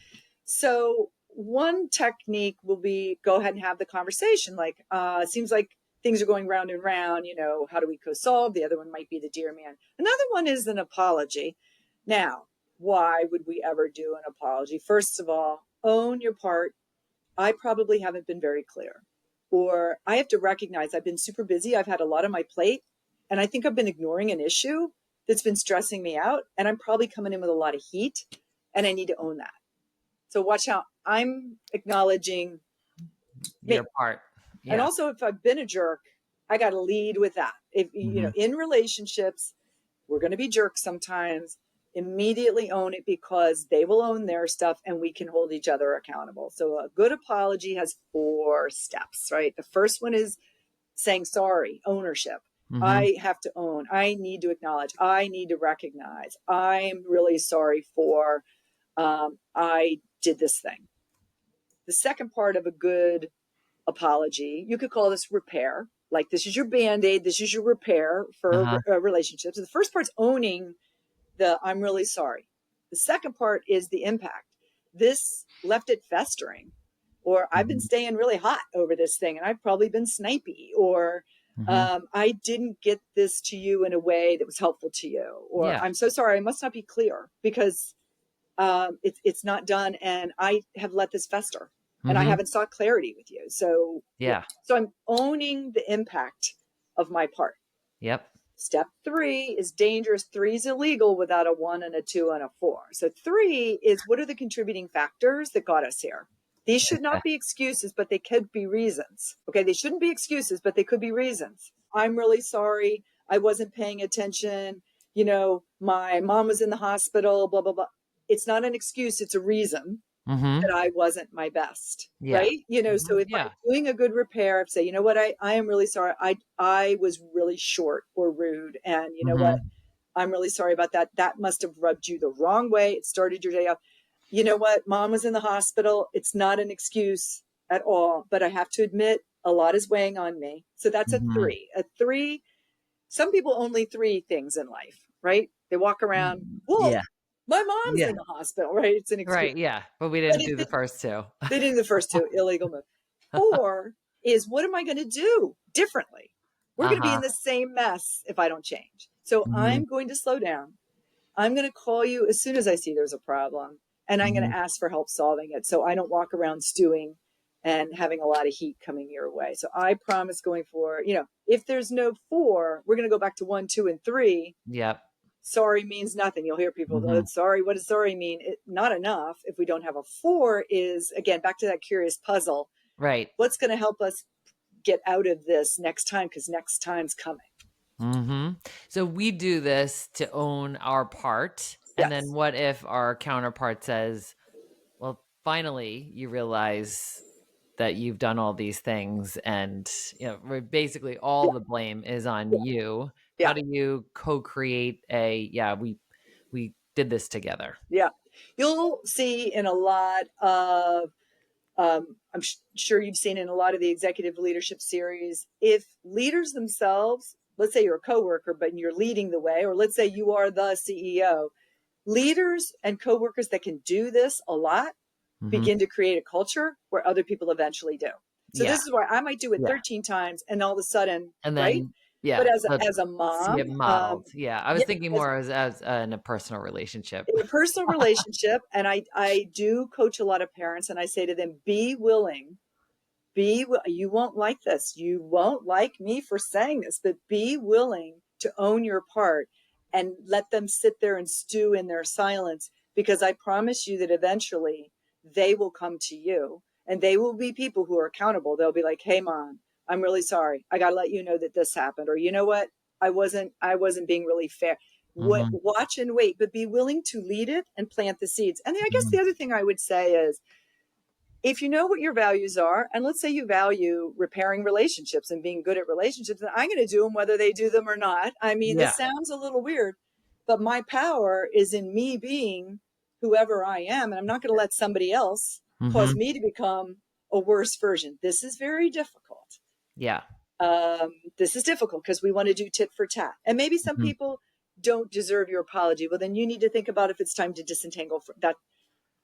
So one technique will be go ahead and have the conversation. Like, seems like things are going round and round. How do we co-solve? The other one might be the dear man. Another one is an apology. Now, why would we ever do an apology? First of all, own your part. I probably haven't been very clear, or I have to recognize I've been super busy. I've had a lot on my plate, and I think I've been ignoring an issue that's been stressing me out, and I'm probably coming in with a lot of heat, and I need to own that. So watch how I'm acknowledging me. Your part. Yeah. And also, if I've been a jerk, I got to lead with that. If in relationships, we're going to be jerks sometimes. Immediately own it, because they will own their stuff and we can hold each other accountable. So a good apology has 4 steps, right? The first one is saying sorry, ownership. Mm-hmm. I have to own. I need to acknowledge. I need to recognize. I'm really sorry for I did this thing. The second part of a good apology, you could call this repair. Like, this is your Band-Aid. This is your repair for relationships. The first part's owning the I'm really sorry. The second part is the impact. This left it festering, or I've been staying really hot over this thing and I've probably been snipey, or I didn't get this to you in a way that was helpful to you, or I'm so sorry, I must not be clear because it's not done and I have let this fester and I haven't sought clarity with you. So so I'm owning the impact of my part. Yep. Step 3 is dangerous. 3 is illegal without a 1 and a 2 and a 4. So 3 is, what are the contributing factors that got us here? These should not be excuses, but they could be reasons. Okay, they shouldn't be excuses, but they could be reasons. I'm really sorry. I wasn't paying attention. My mom was in the hospital, blah, blah, blah. It's not an excuse. It's a reason that I wasn't my best, right? So if I'm doing a good repair, I'd say, you know what, I am really sorry. I was really short or rude. And you know what, I'm really sorry about that. That must have rubbed you the wrong way. It started your day off. You know what, mom was in the hospital. It's not an excuse at all, but I have to admit a lot is weighing on me. So that's a 3. A 3, some people only 3 things in life, right? They walk around, well, my mom's in the hospital, right? It's an excuse. Right. Yeah. But we didn't do the first 2. They did the first 2, illegal move. 4 is, what am I going to do differently? We're going to be in the same mess if I don't change. So I'm going to slow down. I'm going to call you as soon as I see there's a problem, and I'm going to ask for help solving it. So I don't walk around stewing and having a lot of heat coming your way. So I promise going forward, if there's no 4, we're going to go back to 1, 2, and 3. Yep. Sorry means nothing. You'll hear people, sorry. What does sorry mean? Not enough. If we don't have a 4 is, again, back to that curious puzzle. Right. What's going to help us get out of this next time? Because next time's coming. So we do this to own our part. And then what if our counterpart says, well, finally you realize that you've done all these things and basically all the blame is on you. How do you co-create we did this together? Yeah. You'll see in a lot of, I'm sure you've seen in a lot of the executive leadership series, if leaders themselves, let's say you're a coworker, but you're leading the way, or let's say you are the CEO, leaders and coworkers that can do this a lot begin to create a culture where other people eventually do. So this is why I might do it 13 times and all of a sudden, and then, right? But as a mom, see it modeled. I was thinking more as in a personal relationship. In a personal relationship, and I do coach a lot of parents, and I say to them, be willing. You won't like this. You won't like me for saying this, but be willing to own your part and let them sit there and stew in their silence. because I promise you that eventually they will come to you, and they will be people who are accountable. They'll be like, hey, Mom, I'm really sorry. I got to let you know that this happened. Or, you know what? I wasn't being really fair. What, watch and wait, but be willing to lead it and plant the seeds. And then I guess the other thing I would say is, if you know what your values are, and let's say you value repairing relationships and being good at relationships, then I'm going to do them whether they do them or not. I mean, Yeah. this sounds a little weird, but my power is in me being whoever I am. And I'm not going to let somebody else cause me to become a worse version. This is very difficult. Yeah. This is difficult because we want to do tit for tat. And maybe some people don't deserve your apology. Well, then you need to think about if it's time to disentangle from that.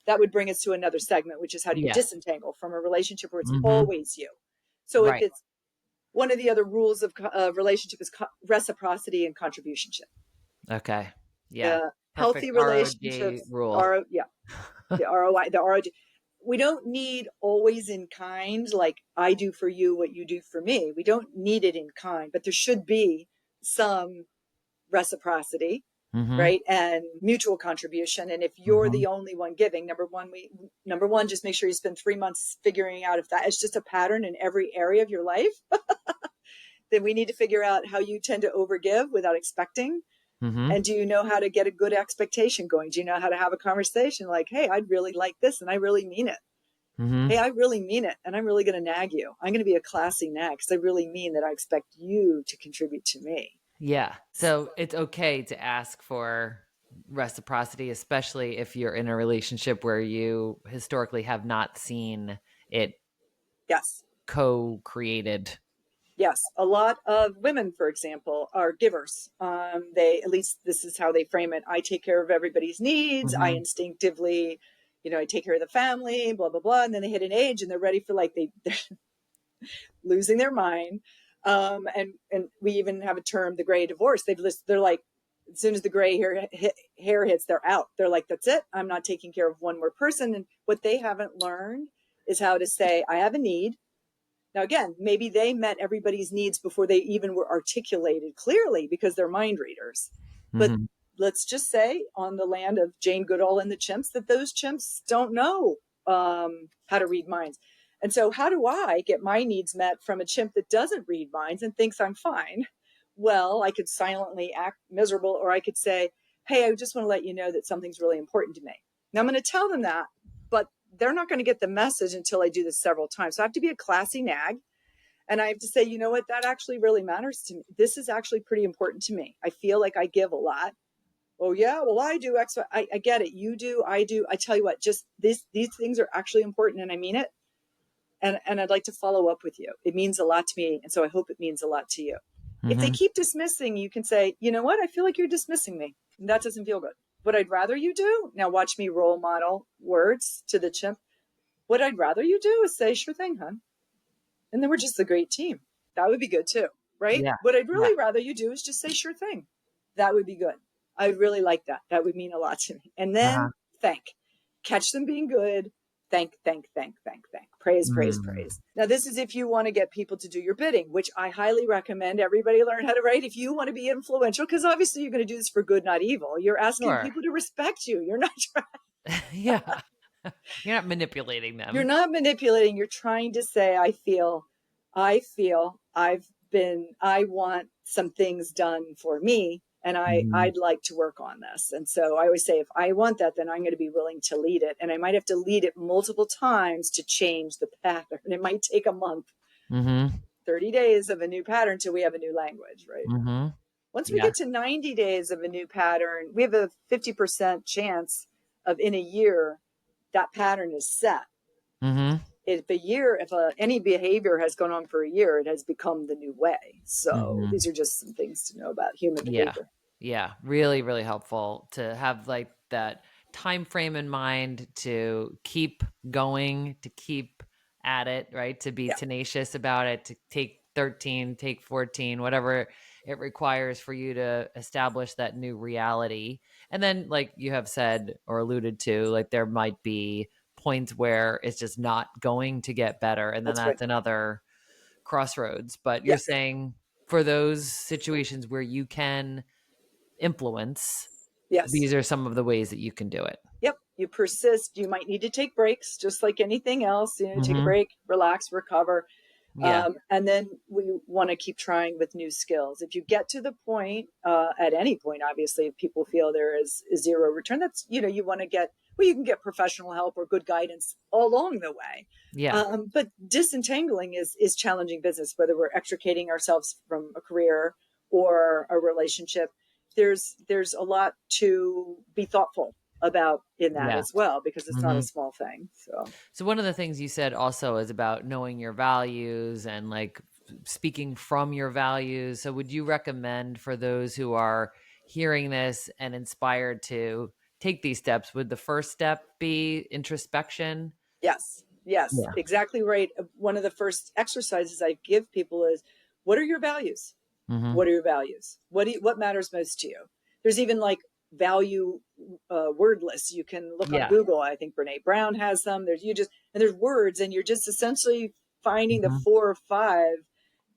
That would bring us to another segment, which is how do you disentangle from a relationship where it's always you. So if it's one of the other rules of relationship is reciprocity and contributionship. Okay. Yeah. Healthy relationships rule. The ROI, the R.O.G. We don't need always in kind, like I do for you what you do for me. We don't need it in kind, but there should be some reciprocity. Right. And mutual contribution. And if you're the only one giving, number one, just make sure you spend 3 months figuring out if that is just a pattern in every area of your life. Then we need to figure out how you tend to overgive without expecting. And do you know how to get a good expectation going? Do you know how to have a conversation like, hey, I'd really like this and I really mean it. Hey, I really mean it. And I'm really going to nag you. I'm going to be a classy nag because I really mean that I expect you to contribute to me. Yeah. So it's okay to ask for reciprocity, especially if you're in a relationship where you historically have not seen it co-created. Yes. A lot of women, for example, are givers. They, at least this is how they frame it. I take care of everybody's needs. I instinctively, I take care of the family, blah, blah, blah. And then they hit an age and they're ready for they're losing their mind. And we even have a term, the gray divorce. They're like, as soon as the gray hair hits, they're out. They're like, that's it. I'm not taking care of one more person. And what they haven't learned is how to say, I have a need. Now, again, maybe they met everybody's needs before they even were articulated clearly because they're mind readers. But let's just say on the land of Jane Goodall and the chimps that those chimps don't know how to read minds. And so how do I get my needs met from a chimp that doesn't read minds and thinks I'm fine? Well, I could silently act miserable, or I could say, hey, I just want to let you know that something's really important to me. Now I'm going to tell them that, but they're not going to get the message until I do this several times. So I have to be a classy nag. And I have to say, you know what, that actually really matters to me. This is actually pretty important to me. I feel like I give a lot. Oh yeah, well I do X. I get it. You do, I do. I tell you what, just these things are actually important and I mean it. And I'd like to follow up with you. It means a lot to me. And so I hope it means a lot to you. If they keep dismissing, you can say, you know what? I feel like you're dismissing me. And that doesn't feel good. What I'd rather you do, now watch me role model words to the chimp. What I'd rather you do is say, sure thing, hon. And then we're just a great team. That would be good too, right? Yeah. What I'd really rather you do is just say, sure thing. That would be good. I would really like that. That would mean a lot to me. And then thank. Catch them being good. Thank. Praise, praise, praise. Now, this is if you want to get people to do your bidding, which I highly recommend everybody learn how to write. If you want to be influential, because obviously you're going to do this for good, not evil. You're asking people to respect you. You're not trying. Yeah. You're not manipulating them. You're not manipulating. You're trying to say, I want some things done for me. And I'd like to work on this. And so I always say, if I want that, then I'm going to be willing to lead it. And I might have to lead it multiple times to change the pattern. It might take a month, 30 days of a new pattern till we have a new language, right? Once we get to 90 days of a new pattern, we have a 50% chance of in a year, that pattern is set. If any behavior has gone on for a year, it has become the new way. So these are just some things to know about human behavior. Yeah. Really, really helpful to have like that time frame in mind to keep going, to keep at it, right? To be tenacious about it, to take 13, take 14, whatever it requires for you to establish that new reality. And then like you have said or alluded to, like there might be points where it's just not going to get better. And then that's another crossroads. But you're saying for those situations where you can influence, Yes. these are some of the ways that you can do it. Yep. You persist. You might need to take breaks, just like anything else. You know, take a break, relax, recover. Yeah. And then we want to keep trying with new skills. If you get to the point, at any point, obviously, if people feel there is zero return, that's, you know, you want to get, well, you can get professional help or good guidance all along the way. Yeah. But disentangling is challenging business, whether we're extricating ourselves from a career or a relationship. There's a lot to be thoughtful about in that Yeah. as well, because it's not a small thing. So one of the things you said also is about knowing your values and like speaking from your values. So would you recommend for those who are hearing this and inspired to take these steps, would the first step be introspection? Yes, yes, Yeah. exactly right. One of the first exercises I give people is, what are your values? Mm-hmm. What are your values? What matters most to you? There's even like value word lists. You can look on Yeah. Google. I think Brene Brown has them. There's words, and you're just essentially finding the Mm-hmm. 4 or 5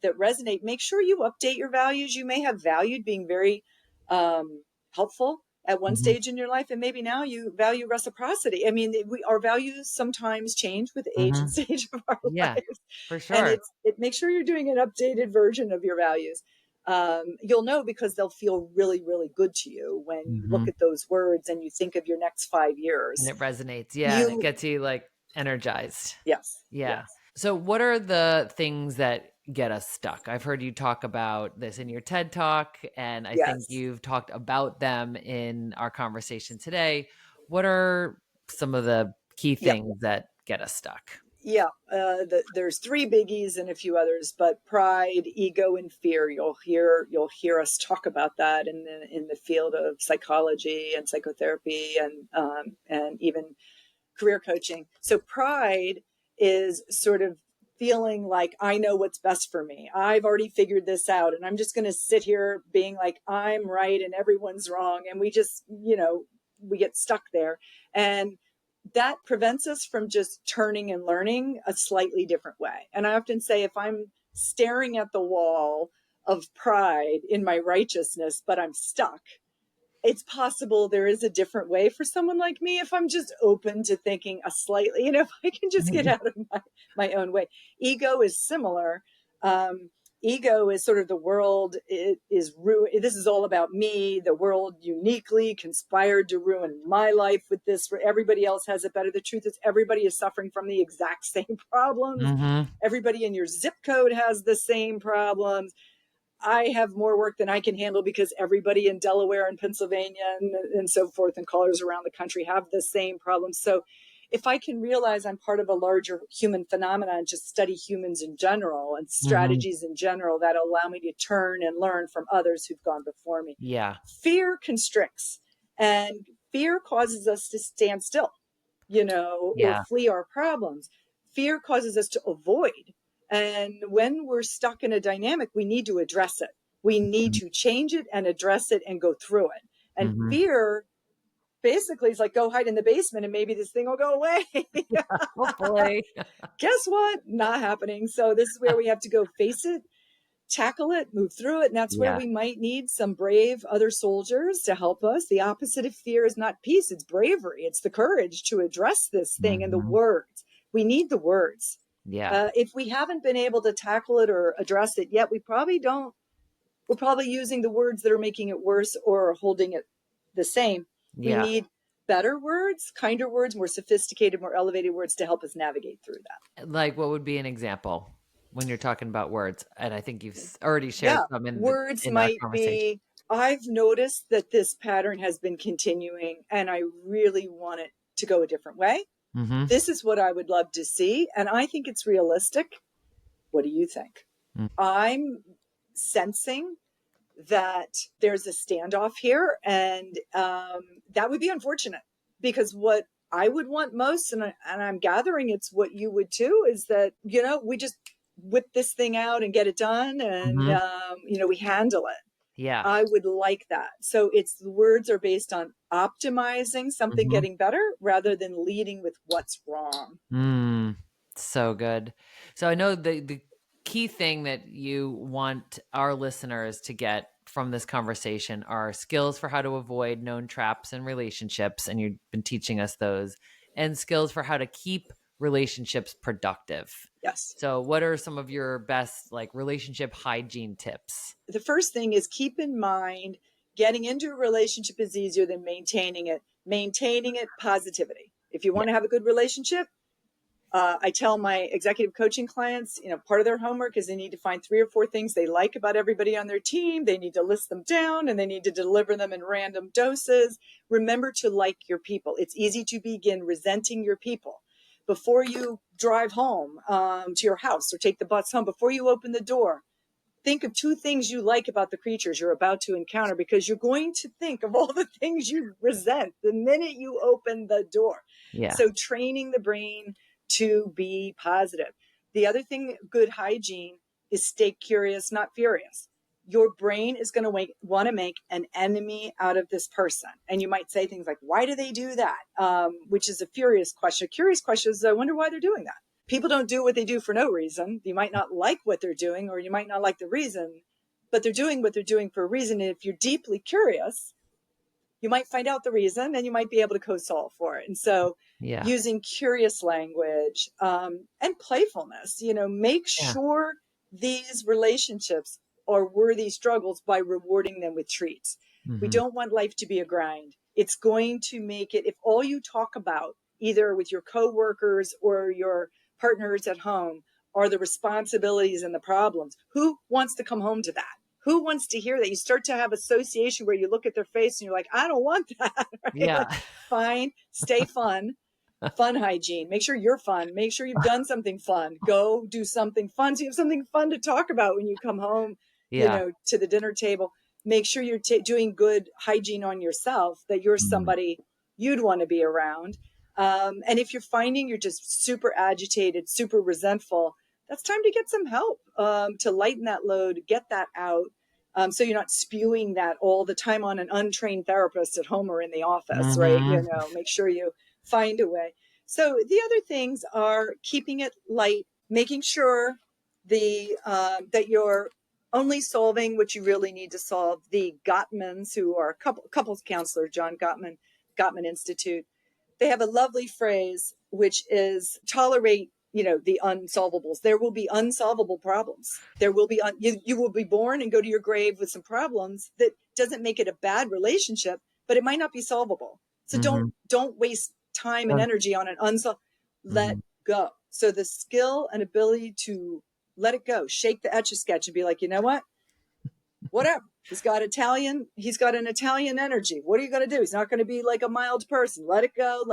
that resonate. Make sure you update your values. You may have valued being very helpful at one Mm-hmm. stage in your life, and maybe now you value reciprocity. I mean, our values sometimes change with the age Mm-hmm. and stage of our Yeah, lives, for and sure. make sure you're doing an updated version of your values. You'll know because they'll feel really, really good to you when you Mm-hmm. look at those words and you think of your next 5 And years. it resonates. Yeah. And it You, gets you like energized. yes, Yeah. yes, So, what are the things that get us stuck? I've heard you talk about this in your TED talk, and I think yes, you've talked about them in our conversation today. What are some of the key yeah. things that get us stuck? Yeah, there's 3 biggies and a few others, but pride, ego, and fear. You'll hear us talk about that in the field of psychology and psychotherapy and even career coaching. So pride is sort of feeling like I know what's best for me. I've already figured this out, and I'm just going to sit here being like I'm right and everyone's wrong, and we just we get stuck there. And that prevents us from just turning and learning a slightly different way. And I often say, if I'm staring at the wall of pride in my righteousness, but I'm stuck, it's possible there is a different way for someone like me if I'm just open to thinking a slightly, if I can just get out of my own way. Ego is similar. Ego is sort of the world is ruined. This is all about me. The world uniquely conspired to ruin my life with this, where everybody else has it better. The truth is everybody is suffering from the exact same problems. Mm-hmm. Everybody in your zip code has the same problems. I have more work than I can handle because everybody in Delaware and Pennsylvania and so forth and colors around the country have the same problems. So if I can realize I'm part of a larger human phenomenon and just study humans in general and Mm-hmm. strategies in general that allow me to turn and learn from others who've gone before me. Yeah. Fear constricts, and fear causes us to stand still, or Yeah. flee our problems. Fear causes us to avoid. And when we're stuck in a dynamic, we need to address it. We need to change it and address it and go through it. And Mm-hmm. fear basically is like, go hide in the basement and maybe this thing will go away. Hopefully. Guess what? Not happening. So this is where we have to go face it, tackle it, move through it. And that's where Yeah. we might need some brave other soldiers to help us. The opposite of fear is not peace, it's bravery. It's the courage to address this thing and the Mm-hmm. words. We need the words. Yeah. If we haven't been able to tackle it or address it yet, we're probably using the words that are making it worse or holding it the same. We Yeah. need better words, kinder words, more sophisticated, more elevated words to help us navigate through that. Like, what would be an example when you're talking about words? And I think you've already shared Yeah, some words in our might conversation. be, I've noticed that this pattern has been continuing and I really want it to go a different way. Mm-hmm. This is what I would love to see. And I think it's realistic. What do you think? I'm sensing that there's a standoff here. And that would be unfortunate because what I would want most, and I'm gathering it's what you would too, is that, we just whip this thing out and get it done and, Mm-hmm. we handle it. Yeah. I would like that. So the words are based on optimizing something Mm-hmm. getting better rather than leading with what's wrong. So good. So I know the key thing that you want our listeners to get from this conversation are skills for how to avoid known traps in relationships. And you've been teaching us those, and skills for how to keep relationships productive. Yes. So what are some of your best like relationship hygiene tips? The first thing is keep in mind, getting into a relationship is easier than maintaining it. Maintaining it, positivity. If you want to have a good relationship, I tell my executive coaching clients, part of their homework is they need to find 3 or 4 things they like about everybody on their team. They need to list them down and they need to deliver them in random doses. Remember to like your people. It's easy to begin resenting your people. Before you drive home to your house or take the bus home, before you open the door, think of 2 things you like about the creatures you're about to encounter, because you're going to think of all the things you resent the minute you open the door. Yeah. So training the brain to be positive. The other thing, good hygiene, is stay curious, not furious. Your brain is going to want to make an enemy out of this person. And you might say things like, why do they do that? Which is a furious question. A curious question is, I wonder why they're doing that. People don't do what they do for no reason. You might not like what they're doing, or you might not like the reason, but they're doing what they're doing for a reason. And if you're deeply curious, you might find out the reason and you might be able to co-solve for it. And so using curious language and playfulness, make sure these relationships are worthy struggles by rewarding them with treats. We don't want life to be a grind. It's going to make it, if all you talk about, either with your coworkers or your partners at home, are the responsibilities and the problems, who wants to come home to that? Who wants to hear that? You start to have association where you look at their face and you're like, I don't want that. Right? Yeah. Like, fine, stay fun. Fun hygiene. Make sure you're fun. Make sure you've done something fun. Go do something fun. So you have something fun to talk about when you come home, to the dinner table. Make sure you're doing good hygiene on yourself, that you're somebody you'd want to be around. And if you're finding you're just super agitated, super resentful, that's time to get some help to lighten that load, get that out. So you're not spewing that all the time on an untrained therapist at home or in the office, right? Make sure you find a way. So the other things are keeping it light, making sure that you're only solving what you really need to solve. The Gottmans, who are couples counselor, John Gottman Institute, they have a lovely phrase, which is tolerate, the unsolvables. There will be unsolvable problems. There will be, you will be born and go to your grave with some problems. That doesn't make it a bad relationship, but it might not be solvable. So don't waste time and energy on an unsolved. Let go. So the skill and ability to let it go, shake the Etch-a-Sketch and be like, you know what? Whatever. He's got an Italian energy. What are you going to do? He's not going to be like a mild person. Let it go.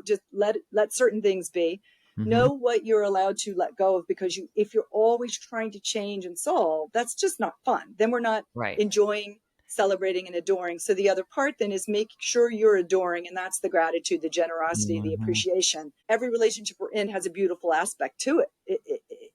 Just let certain things be. Know what you're allowed to let go of, because if you're always trying to change and solve, that's just not fun. Then we're not enjoying, celebrating, and adoring. So the other part then is making sure you're adoring. And that's the gratitude, the generosity, the appreciation. Every relationship we're in has a beautiful aspect to it.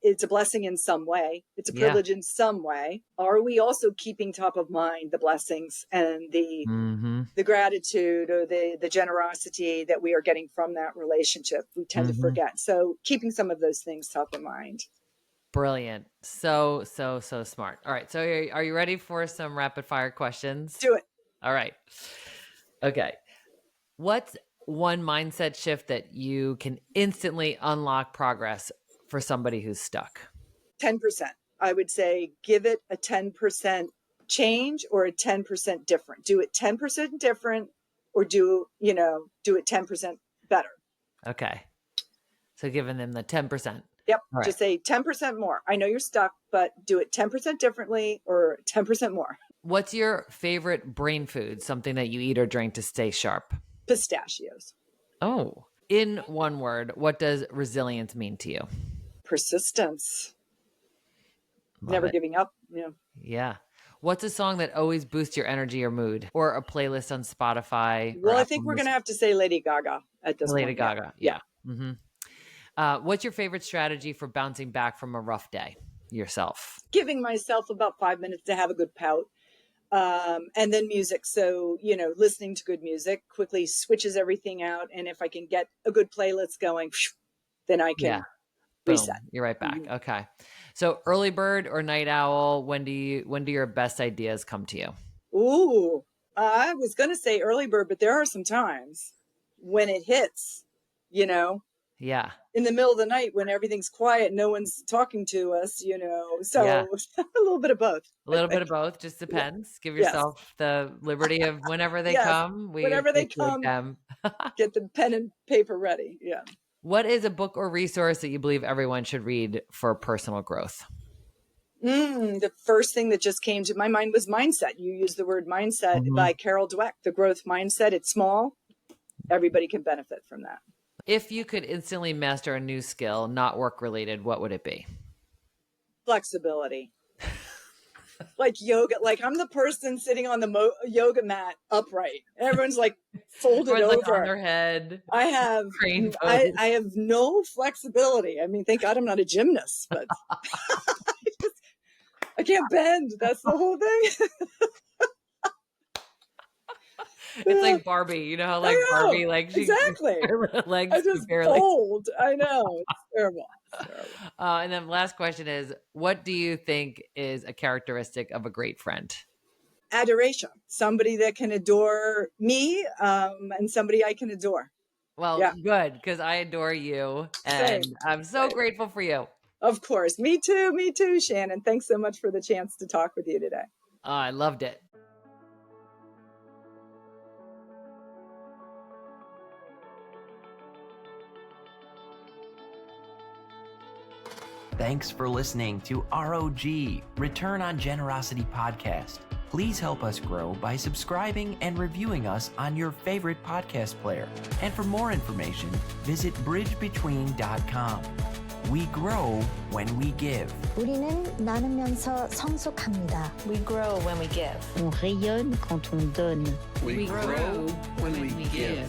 It's a blessing in some way. It's a privilege in some way. Are we also keeping top of mind the blessings and the gratitude or the generosity that we are getting from that relationship? We tend to forget. So keeping some of those things top of mind. Brilliant. So smart. All right. So are you ready for some rapid fire questions? Do it. All right. Okay. What's one mindset shift that you can instantly unlock progress for somebody who's stuck? 10%. I would say give it a 10% change or a 10% different. Do it 10% different, or do it 10% better. Okay. So giving them the 10%. Yep. Right. Just say 10% more. I know you're stuck, but do it 10% differently or 10% more. What's your favorite brain food? Something that you eat or drink to stay sharp? Pistachios. Oh, in one word, what does resilience mean to you? Persistence. Never giving up. Yeah. What's a song that always boosts your energy or mood, or a playlist on Spotify? Well, I think we're going to have to say Lady Gaga at this point. Lady Gaga. Yeah. What's your favorite strategy for bouncing back from a rough day yourself? Giving myself about 5 minutes to have a good pout. And then music. So, listening to good music quickly switches everything out. And if I can get a good playlist going, then I can reset. You're right back. Okay. So early bird or night owl, when do your best ideas come to you? Ooh, I was going to say early bird, but there are some times when it hits, you know, Yeah. in the middle of the night when everything's quiet, no one's talking to us, you know, so Yeah. a little bit of both. A little bit of both, just depends. Give Yes. yourself the liberty of whenever they Yes. come, we Whenever they appreciate come, them. get the pen and paper ready. Yeah. What is a book or resource that you believe everyone should read for personal growth? The first thing that just came to my mind was Mindset. You used the word mindset by Carol Dweck, The Growth Mindset. It's small. Everybody can benefit from that. If you could instantly master a new skill, not work related, what would it be? Flexibility. Like yoga, like I'm the person sitting on the yoga mat upright. Everyone's like folded Everyone's, over. like, on their head. I have no flexibility. I mean, thank God I'm not a gymnast, but I can't bend. That's the whole thing. It's like Barbie, you know how like Barbie, like she exactly. her legs I just barely fold. I know. It's terrible. And then last question is, what do you think is a characteristic of a great friend? Adoration. Somebody that can adore me, and somebody I can adore. Well, good, because I adore you, and I'm so grateful for you. Of course. Me too, Shannon. Thanks so much for the chance to talk with you today. I loved it. Thanks for listening to R.O.G. Return on Generosity podcast. Please help us grow by subscribing and reviewing us on your favorite podcast player. And for more information, visit bridgebetween.com. We grow when we give. 우리는 나누면서 성숙합니다. We grow when we give. On rayonne quand on donne. We grow when we give.